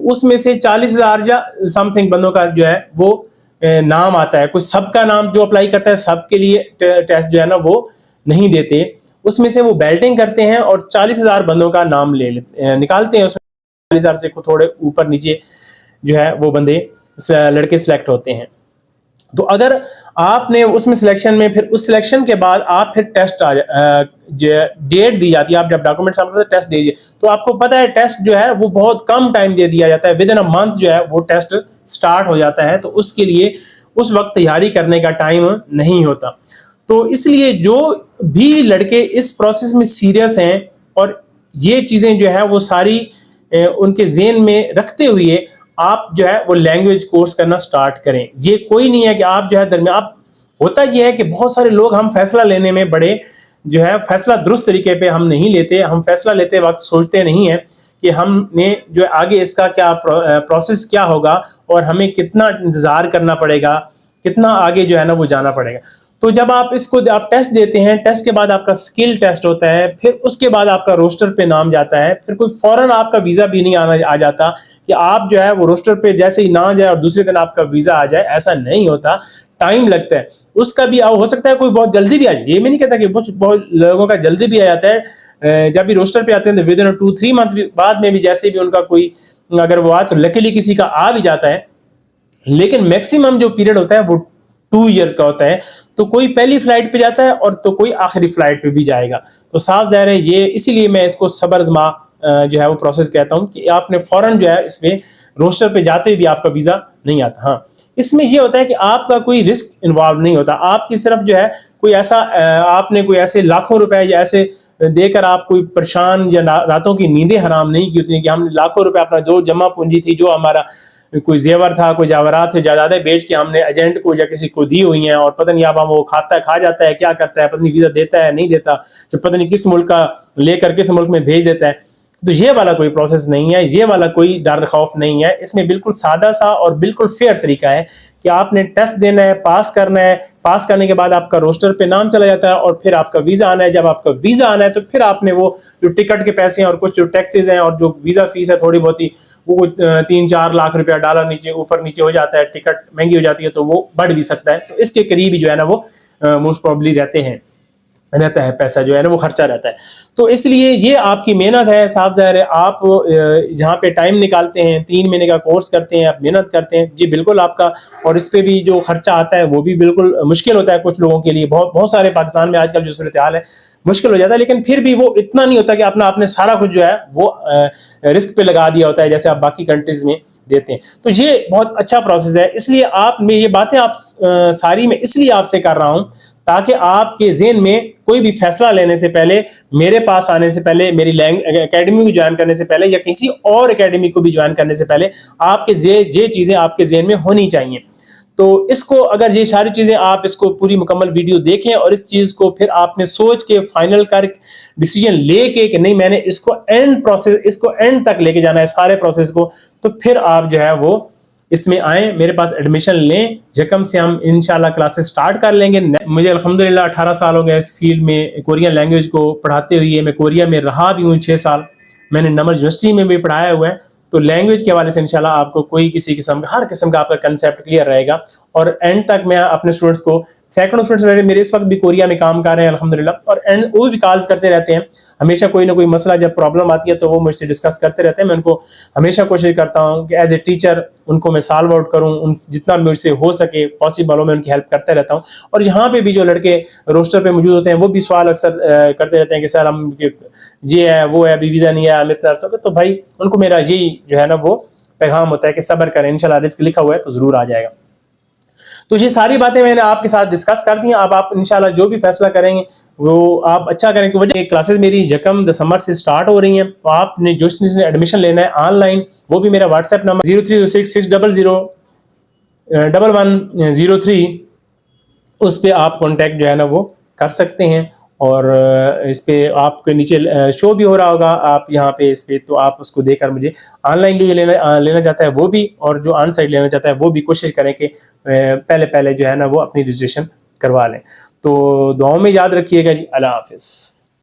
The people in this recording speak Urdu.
تو اس میں سے 40,000 یا سم تھنگ بندوں کا جو ہے وہ نام آتا ہے. کوئی سب کا نام جو اپلائی کرتا ہے سب کے لیے ٹیسٹ جو ہے نا وہ نہیں دیتے. اس میں سے وہ بیلٹنگ کرتے ہیں اور 40,000 بندوں کا نام نکالتے ہیں. اس میں 40,000 سے تھوڑے اوپر نیچے جو ہے وہ بندے لڑکے سلیکٹ ہوتے ہیں. تو اگر آپ نے اس میں سلیکشن میں پھر اس سلیکشن کے بعد آپ پھر ٹیسٹ ڈیٹ دی جاتی ہے. آپ جب ڈاکومنٹ سبمٹ کرتے ہیں ٹیسٹ دیجیے, تو آپ کو پتا ہے ٹیسٹ جو ہے وہ بہت کم ٹائم دے دیا جاتا ہے. ود ان اے منتھ جو ہے وہ ٹیسٹ سٹارٹ ہو جاتا ہے. تو اس کے لیے اس وقت تیاری کرنے کا ٹائم نہیں ہوتا. تو اس لیے جو بھی لڑکے اس پروسیس میں سیریس ہیں اور یہ چیزیں جو ہے وہ ساری ان کے ذہن میں رکھتے ہوئے آپ جو ہے وہ لینگویج کورس کرنا سٹارٹ کریں. یہ کوئی نہیں ہے کہ آپ جو ہے درمیان آپ ہوتا یہ ہے کہ بہت سارے لوگ ہم فیصلہ لینے میں بڑے جو ہے فیصلہ درست طریقے پہ ہم نہیں لیتے. ہم فیصلہ لیتے وقت سوچتے نہیں ہیں کہ ہم نے جو ہے آگے اس کا کیا پروسیس کیا ہوگا اور ہمیں کتنا انتظار کرنا پڑے گا, کتنا آگے جو ہے نا وہ جانا پڑے گا. تو جب آپ اس کو آپ ٹیسٹ دیتے ہیں, ٹیسٹ کے بعد آپ کا سکل ٹیسٹ ہوتا ہے, پھر اس کے بعد آپ کا روسٹر پہ نام جاتا ہے. پھر کوئی فوراً آپ کا ویزا بھی نہیں آ جاتا کہ آپ جو ہے وہ روسٹر پہ جیسے ہی نہ جائے اور دوسرے دن آپ کا ویزا آ جائے. ایسا نہیں ہوتا, ٹائم لگتا ہے. اس کا بھی ہو سکتا ہے کوئی بہت جلدی بھی آ جائے. یہ میں نہیں کہتا کہ بہت لوگوں کا جلدی بھی آ جاتا ہے. جب بھی روسٹر پہ آتے ہیں تو ود ان 2-3 منتھ بعد میں بھی جیسے بھی ان کا کوئی اگر وہ آ تو لکیلی کسی کا آ بھی جاتا ہے. لیکن میکسیمم جو پیریڈ ہوتا ہے وہ 2 ایئر کا ہوتا ہے. تو کوئی پہلی فلائٹ پہ جاتا ہے اور تو کوئی آخری فلائٹ پہ بھی جائے گا. تو صاف ظاہر ہے یہ اسی لیے میں اس کو صبر آزما جو ہے وہ پروسیس کہتا ہوں کہ آپ نے فوراً جو ہے اس میں روسٹر پہ جاتے بھی آپ کا ویزا نہیں آتا. ہاں اس میں یہ ہوتا ہے کہ آپ کا کوئی رسک انوالو نہیں ہوتا. آپ کی صرف جو ہے کوئی ایسا آپ نے کوئی ایسے لاکھوں روپے یا ایسے دے کر آپ کوئی پریشان یا راتوں کی نیندیں حرام نہیں کی ہوتی کہ ہم نے لاکھوں روپے اپنا جو جمع پونجی تھی, جو ہمارا کوئی زیور تھا, کوئی جواہرات تھے, جائیدادیں بیچ کے ہم نے ایجنٹ کو یا کسی کو دی ہوئی ہیں اور پتہ نہیں اب وہ کھا جاتا ہے, کیا کرتا ہے, پتہ نہیں ویزا دیتا ہے نہیں دیتا, جو پتہ نہیں کس ملک کا لے کر کس ملک میں بھیج دیتا ہے. تو یہ والا کوئی پروسیس نہیں ہے, یہ والا کوئی ڈر خوف نہیں ہے. اس میں بالکل سادہ سا اور بالکل فیئر طریقہ ہے کہ آپ نے ٹیسٹ دینا ہے, پاس کرنا ہے, پاس کرنے کے بعد آپ کا روسٹر پہ نام چلا جاتا ہے اور پھر آپ کا ویزا آنا ہے. جب آپ کا ویزا آنا ہے تو پھر آپ نے وہ جو ٹکٹ کے پیسے ہیں اور کچھ جو ٹیکسز ہیں اور جو ویزا فیس ہے تھوڑی بہت ہی وہ 3-4 لاکھ روپیہ ڈالر نیچے اوپر نیچے ہو جاتا ہے, ٹکٹ مہنگی ہو جاتی ہے تو وہ بڑھ بھی سکتا ہے. تو اس کے قریب جو ہے نا وہ موسٹ پروبلی رہتا ہے پیسہ جو ہے نا وہ خرچہ رہتا ہے. تو اس لیے یہ آپ کی محنت ہے. صاف ظاہر ہے آپ جہاں پہ ٹائم نکالتے ہیں 3 مہینے کا کورس کرتے ہیں, آپ محنت کرتے ہیں, جی بالکل آپ کا اور اس پہ بھی جو خرچہ آتا ہے وہ بھی بالکل مشکل ہوتا ہے کچھ لوگوں کے لیے. بہت سارے پاکستان میں آج کل جو صورتحال ہے مشکل ہو جاتا ہے, لیکن پھر بھی وہ اتنا نہیں ہوتا کہ آپ نے سارا کچھ جو ہے وہ رسک پہ لگا دیا ہوتا ہے جیسے آپ باقی کنٹریز میں دیتے ہیں. تو یہ بہت اچھا پروسیس ہے. اس لیے آپ میں یہ باتیں آپ ساری میں اس لیے آپ سے کر رہا ہوں تاکہ آپ کے ذہن میں کوئی بھی فیصلہ لینے سے پہلے, میرے پاس آنے سے پہلے, میری اکیڈمی کو جوائن کرنے سے پہلے یا کسی اور اکیڈمی کو بھی جوائن کرنے سے پہلے آپ کے یہ چیزیں آپ کے ذہن میں ہونی چاہیے. تو اس کو اگر یہ ساری چیزیں آپ اس کو پوری مکمل ویڈیو دیکھیں اور اس چیز کو پھر آپ نے سوچ کے فائنل کر ڈیسیجن لے کے کہ نہیں میں نے اس کو اینڈ تک لے کے جانا ہے سارے پروسیس کو, تو پھر آپ جو ہے وہ اس میں آئیں, میرے پاس ایڈمیشن لیں. یکم سے ہم انشاءاللہ کلاسز سٹارٹ کر لیں گے. مجھے الحمدللہ 18 سال ہو گئے اس فیلڈ میں کورین لینگویج کو پڑھاتے ہوئے. میں کوریا میں رہا بھی ہوں 6 سال, میں نے نمر یونیورسٹی میں بھی پڑھایا ہوا ہے. تو لینگویج کے حوالے سے انشاءاللہ آپ کو کوئی کسی قسم کا ہر قسم کا آپ کا کنسیپٹ کلیئر رہے گا. اور اینڈ تک میں اپنے اسٹوڈنٹس کو, سینکڑوں اسٹوڈنٹس میرے اس وقت بھی کوریا میں کام کر رہے ہیں الحمدللہ, اور وہ بھی کال کرتے رہتے ہیں ہمیشہ. کوئی نہ کوئی مسئلہ جب پرابلم آتی ہے تو وہ مجھ سے ڈسکس کرتے رہتے ہیں. میں ان کو ہمیشہ کوشش کرتا ہوں کہ ایز اے ٹیچر ان کو میں سالو آؤٹ کروں, ان جتنا مجھ سے ہو سکے پاسبل ہو میں ان کی ہیلپ کرتے رہتا ہوں. اور یہاں پہ بھی جو لڑکے روسٹر پہ موجود ہوتے ہیں وہ بھی سوال اکثر کرتے رہتے ہیں کہ سر ہم یہ ہے وہ ہے, ابھی ویزا نہیں ہے, ہم اتنا عرصہ. تو بھائی ان کو میرا یہی جو ہے نا وہ پیغام ہوتا ہے کہ صبر کریں, انشاءاللہ رزق لکھا ہوا ہے تو ضرور آ جائے گا. تو یہ ساری باتیں میں نے آپ کے ساتھ ڈسکس کر دی ہیں. اب آپ انشاءاللہ جو بھی فیصلہ کریں گے وہ آپ اچھا کریں. کہ کلاسز میری 1 دسمبر سے سٹارٹ ہو رہی ہیں. تو آپ نے جو نے ایڈمیشن لینا ہے آن لائن, وہ بھی میرا واٹس ایپ نمبر 0306600103 اس پہ آپ کانٹیکٹ جو ہے نا وہ کر سکتے ہیں. اور اس پہ آپ کے نیچے شو بھی ہو رہا ہوگا, آپ یہاں پہ اس پہ, تو آپ اس کو دے کر مجھے آن لائن جو لینا چاہتا ہے وہ بھی, اور جو آن سائٹ لینا چاہتا ہے وہ بھی کوشش کریں کہ پہلے جو ہے نا وہ اپنی رجسٹریشن کروا لیں. تو دعاؤں میں یاد رکھیے گا جی. اللہ حافظ.